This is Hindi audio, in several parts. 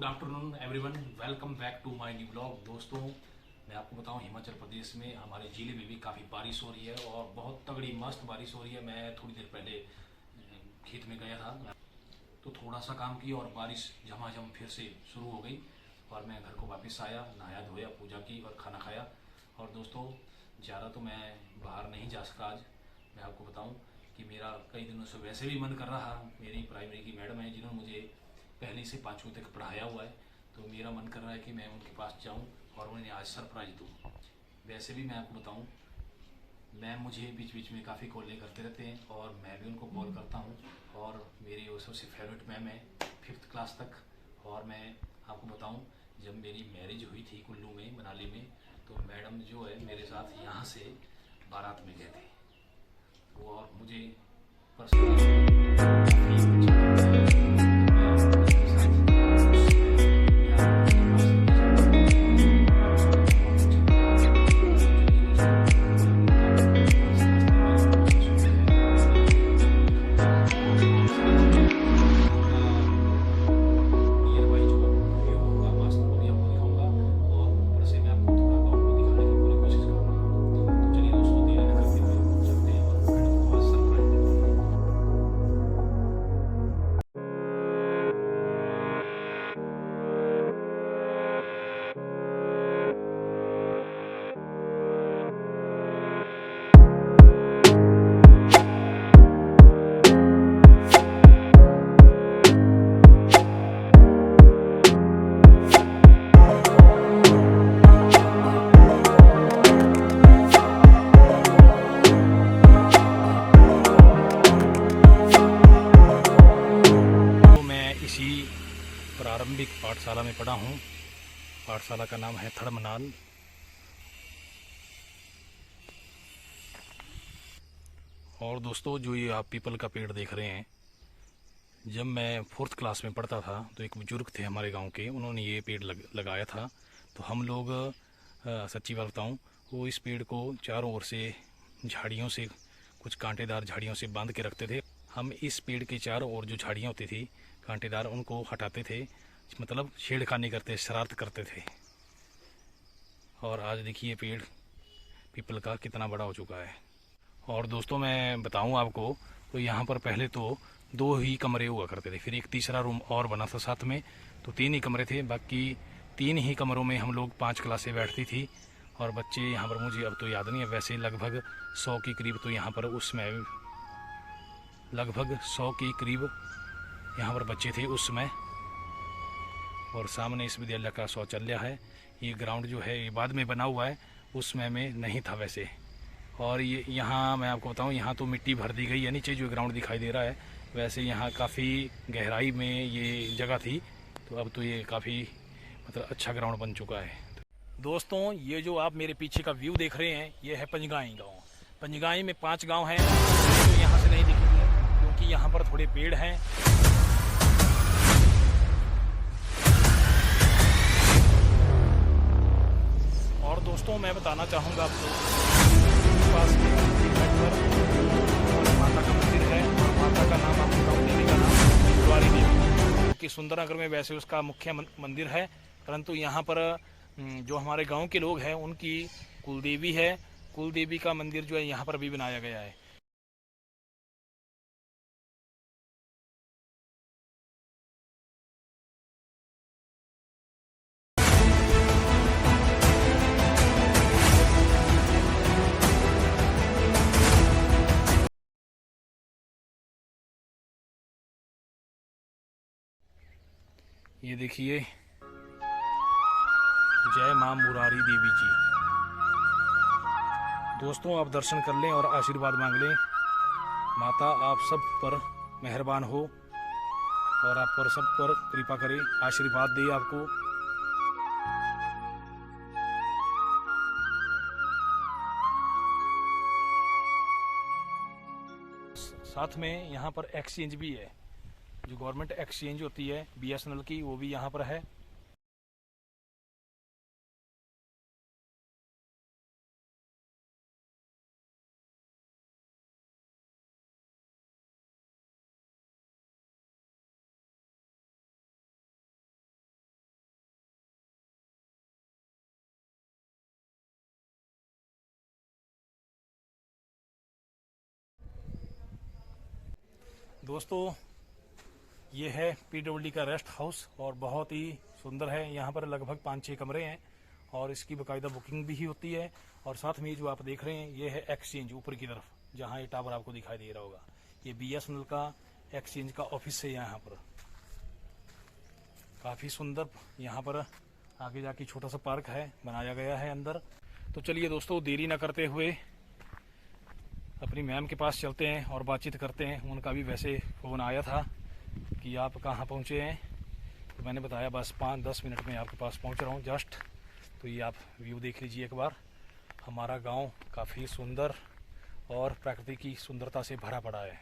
Afternoon everyone, welcome back to my new blog. दोस्तों, मैं आपको बताऊं, हिमाचल प्रदेश में हमारे ज़िले में भी काफ़ी बारिश हो रही है और बहुत तगड़ी मस्त बारिश हो रही है। मैं थोड़ी देर पहले खेत में गया था तो थोड़ा सा काम किया और बारिश झमाझम फिर से शुरू हो गई और मैं घर को वापस आया, नहाया धोया, पूजा की और खाना खाया। और दोस्तों, ज़्यादा तो मैं बाहर नहीं जा सका आज। मैं आपको बताऊं कि मेरा कई दिनों से वैसे भी मन कर रहा। मेरी प्राइमरी की मैडम है जिन्होंने मुझे पहली से पाँचवीं तक पढ़ाया हुआ है, तो मेरा मन कर रहा है कि मैं उनके पास जाऊं और उन्हें आज सरप्राइज़ दूं। वैसे भी मैं आपको बताऊं, मैम मुझे बीच बीच में काफ़ी कॉलें करते रहते हैं और मैं भी उनको कॉल करता हूं। और मेरी वो सबसे फेवरेट मैम है 5th क्लास तक। और मैं आपको बताऊं, जब मेरी मैरिज हुई थी कुल्लू में, मनाली में, तो मैडम जो है मेरे साथ यहाँ से बारात में गए थे। वो और मुझे पर्सनली काफ़ी अच्छा लगता है जब मैं उनके साथ उस या उनके पास कभी जाता हूँ तो बहुत अच्छा लगता है। तो चलिए दोस्तों, मैं आपको बताऊँ, इस रास्ते में जो सुबह है मैंने पहले तो रोटी खाया और साथ में उनका नियर बाई जो व्यू होगा मस्त वो भी आपको दिखाऊंगा और ऊपर से मैं आपको थोड़ा गाँव को दिखाने की पूरी कोशिश करूंगा। तो चलिए दोस्तों, देरी न करते हुए चलते हैं और मैडम को आज सरप्राइज देते हैं। तो मैं इसी प्रारंभिक पाठशाला में पढ़ा हूँ। पाठशाला का नाम है थड़मनाल। और दोस्तों, जो ये आप पीपल का पेड़ देख रहे हैं, जब मैं 4th क्लास में पढ़ता था तो एक बुजुर्ग थे हमारे गांव के, उन्होंने ये पेड़ लगाया था। तो हम लोग सच्ची बात बताऊँ, वो इस पेड़ को चारों ओर से झाड़ियों से, कुछ कांटेदार झाड़ियों से बांध के रखते थे। हम इस पेड़ के चारों ओर जो झाड़ियाँ होती थी कांटेदार, उनको हटाते थे, मतलब छेड़खानी करते, शरारत करते थे। और आज देखिए पेड़ पीपल का कितना बड़ा हो चुका है। और दोस्तों, मैं बताऊं आपको, तो यहाँ पर पहले तो 2 ही कमरे हुआ करते थे, फिर एक तीसरा रूम और बना था साथ में, तो 3 ही कमरे थे। बाकी 3 ही कमरों में हम लोग 5 क्लासें बैठती थी और बच्चे यहाँ पर, मुझे अब तो याद नहीं है, वैसे लगभग 100 के करीब तो यहाँ पर उसमें लगभग 100 के करीब यहाँ पर बच्चे थे उस समय। और सामने इस विद्यालय का शौचालय है। ये ग्राउंड जो है ये बाद में बना हुआ है, उस समय में नहीं था वैसे। और ये यहाँ मैं आपको बताऊँ, यहाँ तो मिट्टी भर दी गई है, नीचे जो ग्राउंड दिखाई दे रहा है, वैसे यहाँ काफ़ी गहराई में ये जगह थी, तो अब तो ये काफ़ी मतलब अच्छा ग्राउंड बन चुका है। दोस्तों, ये जो आप मेरे पीछे का व्यू देख रहे हैं, ये है पंजगाई गाँव। पंजगाई में 5 गाँव हैं जो यहाँ से नहीं दिखेंगे क्योंकि यहाँ पर थोड़े पेड़ हैं। और दोस्तों, मैं बताना चाहूँगा आपको, पास पर माता का मंदिर है और माता का नाम, आपको बताऊँ, देवी का नाम द्वारी देवी, कि सुंदरनगर में वैसे उसका मुख्य मंदिर है, परंतु यहाँ पर जो हमारे गांव के लोग हैं उनकी कुलदेवी है। कुलदेवी का मंदिर जो है यहाँ पर भी बनाया गया है। ये देखिए, जय माँ मुरारी देवी जी। दोस्तों, आप दर्शन कर लें और आशीर्वाद मांग लें। माता आप सब पर मेहरबान हो और आप पर सब पर कृपा करे, आशीर्वाद दे आपको। साथ में यहाँ पर एक्सचेंज भी है, जो गवर्नमेंट एक्सचेंज होती है BSNL की, वो भी यहाँ पर है। दोस्तों ये है PWD का रेस्ट हाउस और बहुत ही सुंदर है। यहाँ पर लगभग 5-6 कमरे हैं और इसकी बाकायदा बुकिंग भी होती है। और साथ में जो आप देख रहे हैं ये है एक्सचेंज ऊपर की तरफ, जहाँ ये टावर आपको दिखाई दे रहा होगा। ये BSNL का एक्सचेंज का ऑफिस है। यहाँ पर काफ़ी सुंदर, यहाँ पर आगे जाके छोटा सा पार्क है बनाया गया है अंदर। तो चलिए दोस्तों, देरी ना करते हुए अपनी मैम के पास चलते हैं और बातचीत करते हैं। उनका भी वैसे फ़ोन आया था कि आप कहाँ पहुँचे हैं, तो मैंने बताया बस 5-10 मिनट में आपके पास पहुँच रहा हूँ जस्ट। तो ये आप व्यू देख लीजिए एक बार। हमारा गांव काफ़ी सुंदर और प्रकृति की सुंदरता से भरा पड़ा है।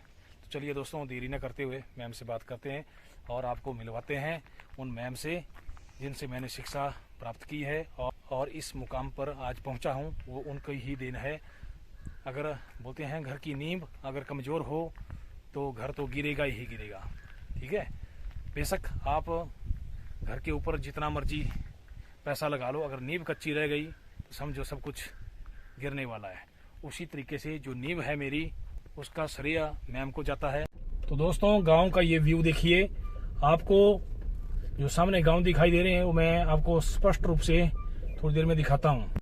तो चलिए दोस्तों, देरी न करते हुए मैम से बात करते हैं और आपको मिलवाते हैं उन मैम से जिनसे मैंने शिक्षा प्राप्त की है और इस मुकाम पर आज पहुंचा हूं, वो उनकी ही देन है। अगर बोलते हैं घर की नींव अगर कमज़ोर हो तो घर तो गिरेगा ही गिरेगा, ठीक है। बेशक आप घर के ऊपर जितना मर्जी पैसा लगा लो, अगर नींव कच्ची रह गई तो समझो सब कुछ गिरने वाला है। उसी तरीके से जो नींव है मेरी, उसका श्रेय मैम को जाता है। तो दोस्तों, गांव का ये व्यू देखिए। आपको जो सामने गांव दिखाई दे रहे हैं वो मैं आपको स्पष्ट रूप से थोड़ी देर में दिखाता हूं।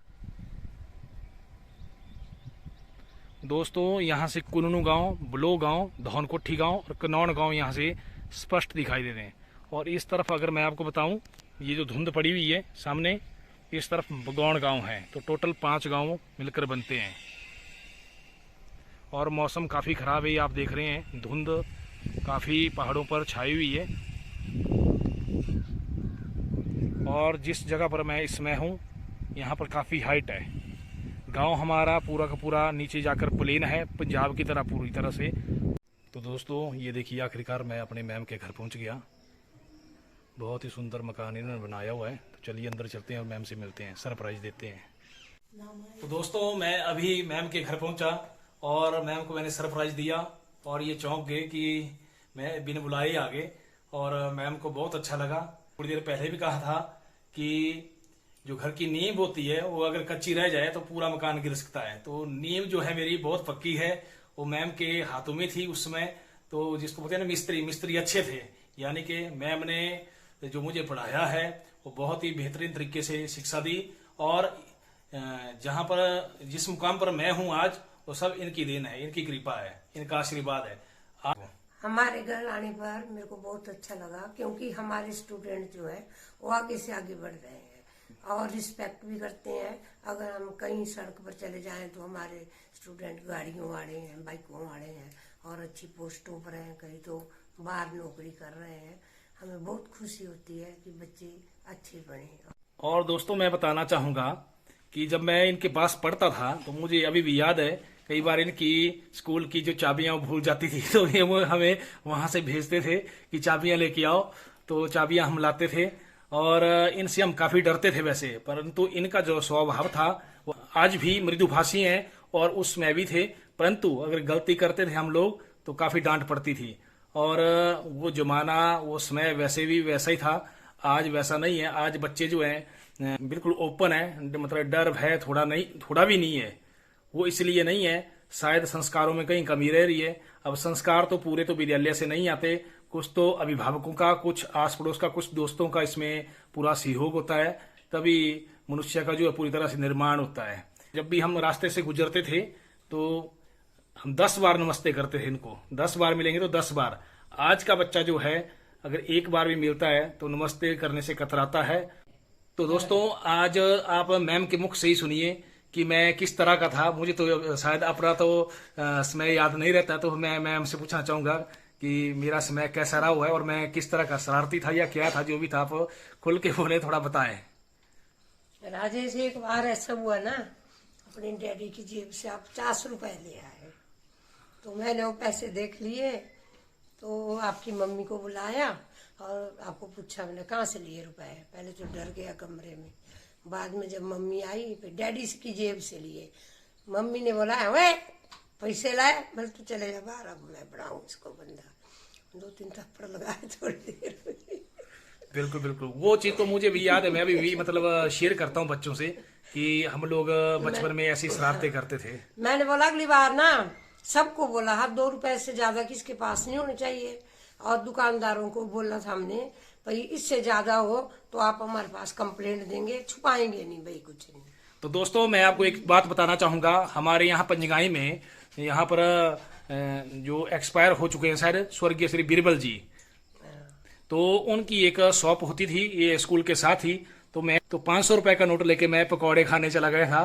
दोस्तों, यहाँ से कुनू गांव, बलो गांव, धौनकोठी गांव और कनौन गांव यहाँ से स्पष्ट दिखाई दे रहे हैं। और इस तरफ अगर मैं आपको बताऊं, ये जो धुंध पड़ी हुई है सामने, इस तरफ बगौन गांव है। तो टोटल 5 गांव मिलकर बनते हैं। और मौसम काफ़ी ख़राब है, आप देख रहे हैं धुंध काफ़ी पहाड़ों पर छाई हुई है। और जिस जगह पर मैं इसमें हूँ यहाँ पर काफ़ी हाइट है। गांव हमारा पूरा का पूरा नीचे जाकर प्लेन है, पंजाब की तरह पूरी तरह से। तो दोस्तों, ये देखिए आखिरकार मैं अपने मैम के घर पहुँच गया। बहुत ही सुंदर मकान इन्होंने बनाया हुआ है। तो चलिए अंदर चलते हैं और मैम से मिलते हैं, सरप्राइज देते हैं। तो दोस्तों, मैं अभी मैम के घर पहुंचा और मैम को मैंने सरप्राइज दिया और ये चौंक गए कि मैं बिन बुलाए ही आ गए। और मैम को बहुत अच्छा लगा। थोड़ी देर पहले भी कहा था कि जो घर की नींव होती है वो अगर कच्ची रह जाए तो पूरा मकान गिर सकता है। तो नींव जो है मेरी बहुत पक्की है, वो मैम के हाथों में थी उस समय। तो जिसको बोलते हैं ना मिस्त्री अच्छे थे। यानी कि मैम ने जो मुझे पढ़ाया है वो बहुत ही बेहतरीन तरीके से शिक्षा दी। और जहां पर जिस मुकाम पर मैं हूं आज, वो सब इनकी देन है, इनकी कृपा है, इनका आशीर्वाद है। हमारे घर आने पर मेरे को बहुत अच्छा लगा, क्योंकि हमारे स्टूडेंट जो है वो आगे से आगे बढ़ रहे हैं और रिस्पेक्ट भी करते हैं। अगर हम कहीं सड़क पर चले जाएं तो हमारे स्टूडेंट गाड़ियों वाले हैं, बाइकों वाले हैं और अच्छी पोस्टों पर हैं, कहीं तो बाहर नौकरी कर रहे हैं। हमें बहुत खुशी होती है कि बच्चे अच्छे बने। और दोस्तों, मैं बताना चाहूंगा कि जब मैं इनके पास पढ़ता था तो मुझे अभी भी याद है, कई बार इनकी स्कूल की जो चाबियां भूल जाती थी तो ये वो हमें वहां से भेजते थे कि चाबियां लेके आओ। तो चाबियां हम लाते थे और इनसे हम काफी डरते थे वैसे, परंतु इनका जो स्वभाव था वो आज भी मृदुभाषी है और उसमें भी थे। परंतु अगर गलती करते थे हम लोग तो काफी डांट पड़ती थी। और वो जमाना, वो समय वैसे भी वैसा ही था, आज वैसा नहीं है। आज बच्चे जो हैं बिल्कुल ओपन है, मतलब डर भय थोड़ा भी नहीं है। वो इसलिए नहीं है, शायद संस्कारों में कहीं कमी रह रही है। अब संस्कार तो पूरे तो विद्यालय से नहीं आते, कुछ तो अभिभावकों का, कुछ आस पड़ोस का, कुछ दोस्तों का इसमें पूरा सहयोग होता है, तभी मनुष्य का जो है पूरी तरह से निर्माण होता है। जब भी हम रास्ते से गुजरते थे तो हम 10 बार नमस्ते करते थे इनको। 10 बार मिलेंगे तो 10 बार। आज का बच्चा जो है अगर एक बार भी मिलता है तो नमस्ते करने से कतराता है। तो दोस्तों, आज आप मैम के मुख से ही सुनिए कि मैं किस तरह का था। मुझे तो शायद अपना तो समय याद नहीं रहता, तो मैं मैम से पूछना चाहूंगा कि मेरा समय कैसा रहा हुआ है और मैं किस तरह का शरारती था या क्या था, जो भी था आप खुल के बोले, थोड़ा बताएं। राजेश, एक बार ऐसा हुआ ना, अपने डैडी की जेब से आप 50 रुपए ले आए, तो मैंने वो पैसे देख लिए। तो आपकी मम्मी को बुलाया और आपको पूछा, मैंने कहाँ से लिए रुपए। पहले तो डर गया कमरे में, बाद में जब मम्मी आई फिर डैडी की जेब से लिए। मम्मी ने बोला, वे पैसे लाए, बोले तो चले जा बाहर, अब मैं पढ़ाऊँ इसको बंदा। 2-3 थप्पड़ लगाए थोड़ी देर में। बिल्कुल बिल्कुल, वो चीज तो मुझे भी याद है। मैं भी मतलब शेयर करता हूँ बच्चों से कि हम लोग बचपन में ऐसी शरारतें करते थे। मैंने बोला अगली बार ना सबको बोला, हर 2 रुपए से ज्यादा किसके पास नहीं होने चाहिए। और दुकानदारों को बोला था हमने, भाई इससे ज्यादा हो तो आप हमारे पास कंप्लेंट देंगे, छुपाएंगे नहीं भाई कुछ नहीं। तो दोस्तों मैं आपको एक बात बताना चाहूँगा, हमारे यहाँ पंजगाई में यहाँ पर जो एक्सपायर हो चुके हैं शायद स्वर्गीय श्री बीरबल जी, तो उनकी एक शॉप होती थी ये स्कूल के साथ ही। तो मैं 500 रुपए का नोट लेके मैं पकौड़े खाने चला गया था।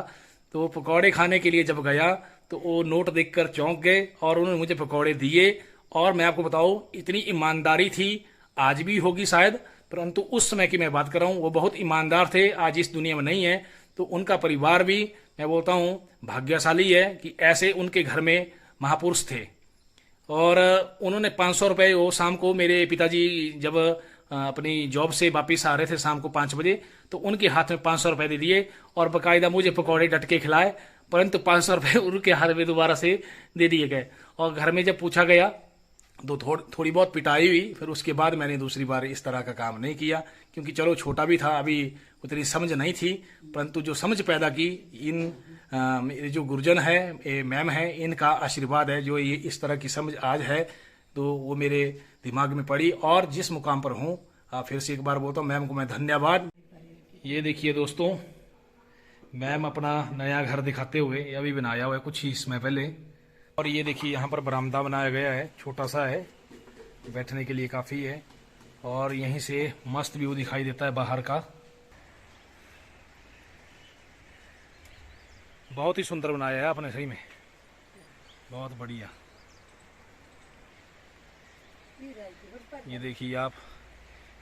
तो पकौड़े खाने के लिए जब गया तो वो नोट देखकर चौंक गए और उन्होंने मुझे पकौड़े दिए। और मैं आपको बताऊं इतनी ईमानदारी थी, आज भी होगी शायद, परंतु उस समय की मैं बात कर रहा हूँ, वो बहुत ईमानदार थे, आज इस दुनिया में नहीं है। तो उनका परिवार भी मैं बोलता हूँ भाग्यशाली है कि ऐसे उनके घर में महापुरुष थे। और उन्होंने 500 रुपये वो शाम को, मेरे पिताजी जब अपनी जॉब से वापिस आ रहे थे शाम को 5 बजे, तो उनके हाथ में 500 रुपये दे दिए और बाकायदा मुझे पकौड़े डट के खिलाए, परंतु 500 रुपये उनके हाथ में दोबारा से दे दिए गए। और घर में जब पूछा गया तो थोड़ी बहुत पिटाई हुई। फिर उसके बाद मैंने दूसरी बार इस तरह का काम नहीं किया, क्योंकि चलो छोटा भी था, अभी उतनी समझ नहीं थी, परंतु जो समझ पैदा की इन मेरे जो गुरुजन है, मैम है, इनका आशीर्वाद है जो ये इस तरह की समझ आज है, तो वो मेरे दिमाग में पड़ी। और जिस मुकाम पर हूँ, फिर से एक बार बोलता हूँ मैम को मैं धन्यवाद। ये देखिए दोस्तों, मैम अपना नया घर दिखाते हुए, ये अभी बनाया हुआ है कुछ ही समय पहले। और ये देखिए यहाँ पर बरामदा बनाया गया है, छोटा सा है, बैठने के लिए काफ़ी है। और यहीं से मस्त व्यू दिखाई देता है बाहर का। बहुत ही सुंदर बनाया है आपने, सही में बहुत बढ़िया। ये देखिए आप,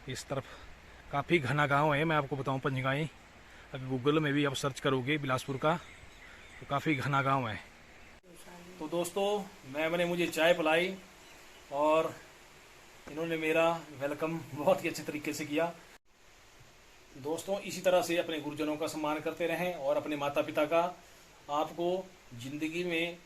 इस तरफ काफ़ी घना गांव है। मैं आपको बताऊं पंजगाई, अगर गूगल में भी आप सर्च करोगे बिलासपुर का, तो काफ़ी घना गांव है। तो दोस्तों मैम ने मुझे चाय पिलाई और इन्होंने मेरा वेलकम बहुत ही अच्छे तरीके से किया। दोस्तों इसी तरह से अपने गुरुजनों का सम्मान करते रहें और अपने माता पिता का। आपको ज़िंदगी में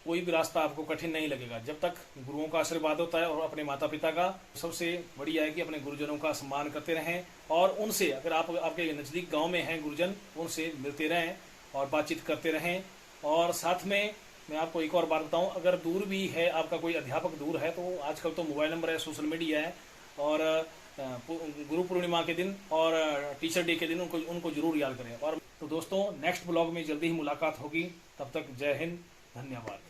कोई भी रास्ता आपको कठिन नहीं लगेगा जब तक गुरुओं का आशीर्वाद होता है और अपने माता पिता का। सबसे बढ़िया है कि अपने गुरुजनों का सम्मान करते रहें और उनसे, अगर आप आपके नज़दीक गांव में हैं गुरुजन, उनसे मिलते रहें और बातचीत करते रहें। और साथ में मैं आपको एक और बात बताऊं, अगर दूर भी है आपका कोई अध्यापक दूर है, तो आजकल तो मोबाइल नंबर है, सोशल मीडिया है, और गुरु पूर्णिमा के दिन और टीचर डे के दिन उनको जरूर याद करें। और तो दोस्तों नेक्स्ट ब्लॉग में जल्दी ही मुलाकात होगी, तब तक जय हिंद, धन्यवाद।